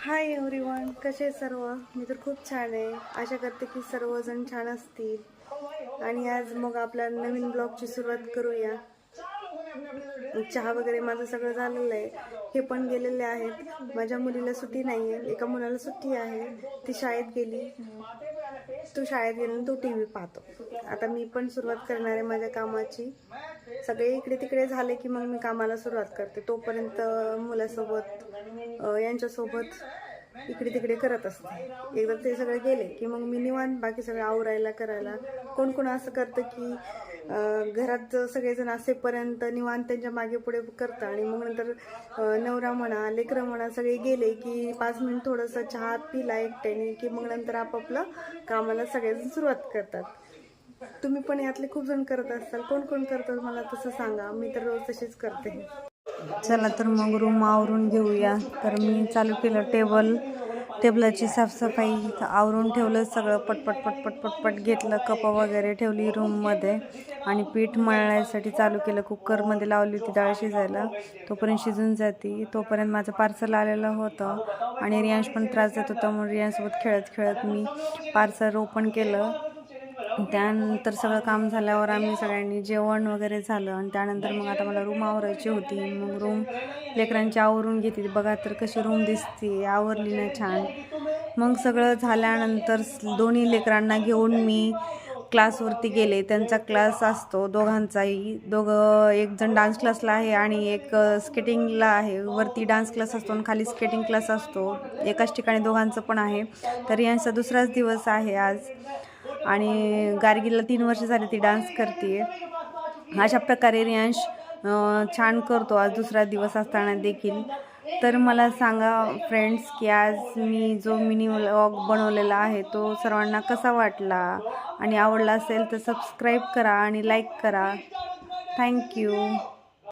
Hi everyone, कसे सर्व? मी तर खूप छान आहे. आशा करते की सर्वजण छान असतील. आणि आज मग आपल्या नवीन ब्लॉगची सुरुवात करूया. चहा वगैरे माझं सगळं झालेलं आहे. हे पण गेलेले आहेत. माझ्या मुलीला सुट्टी नाही आहे, एका मुलाला सुट्टी आहे, ती शाळेत गेली. तो शाळेत गेला, तो टी व्ही पाहतो. आता मी पण सुरुवात करणार आहे माझ्या कामाची. सगळे इकडे तिकडे झाले की मग मी कामाला सुरुवात करते. तोपर्यंत मुलासोबत यांच्यासोबत इकडे तिकडे करत असते. एकदा ते सगळे गेले की मग मी निवांत बाकी सगळं आवरायला करायला. कोण कोण असं करतं की घरात सगळेजण असेपर्यंत निवांत त्यांच्या मागे पुढे करतं आणि मग नंतर नवरा म्हणा लेकरं म्हणा सगळे गेले की 5 मिनिट थोडंसं चहा पिला एकट्याने की मग नंतर आपापलं कामाला सगळेजण सुरुवात करतात. तुम्ही पण यातले खूप जण करत असाल. कोण कोण करतात मला तसं सांगा. मी तर रोज तशीच करते. चला तर मग रूम आवरून घेऊया. तर मी चालू केलं टेबलाची साफसफाई. आवरून ठेवलं सगळं. पटपट पटपट पटपट घेतलं. कपं वगैरे ठेवली रूममध्ये आणि पीठ मळण्यासाठी चालू केलं. कुकरमध्ये लावली होती डाळ शिजायला. तोपर्यंत शिजून जाते. तोपर्यंत माझं पार्सल आलेलं होतं आणि रियांश पण त्रास देत होता, म्हणून रियांसोबत खेळत खेळत मी पार्सल ओपन केलं. त्यानंतर सगळं काम झाल्यावर आम्ही सगळ्यांनी जेवण वगैरे झालं आणि त्यानंतर मग आता मला रूम आवरायची होती. मग रूम लेकरांची आवरून घेतली. बघा तर कशी रूम दिसते, आवरली ना छान. मग सगळं झाल्यानंतर दोन्ही लेकरांना घेऊन मी क्लासवरती गेले. त्यांचा क्लास असतो दोघांचाही. एक जण डान्स क्लासला आहे आणि एक स्केटिंगला आहे. वरती डान्स क्लास असतो आणि खाली स्केटिंग क्लास असतो. एकाच ठिकाणी दोघांचं पण आहे. तर यांचा दुसराच दिवस आहे आज. आणि गार्गीला 3 वर्ष झाली, ती डान्स करते. अशा प्रकारे रियांश छान करतो आज दुसरा दिवस असताना देखील. तर मला सांगा फ्रेंड्स की आज मी जो मिनी व्लॉग बनवलेला आहे तो सर्वांना कसा वाटला आणि आवडला असेल तर सबस्क्राईब करा आणि लाईक करा. थँक्यू.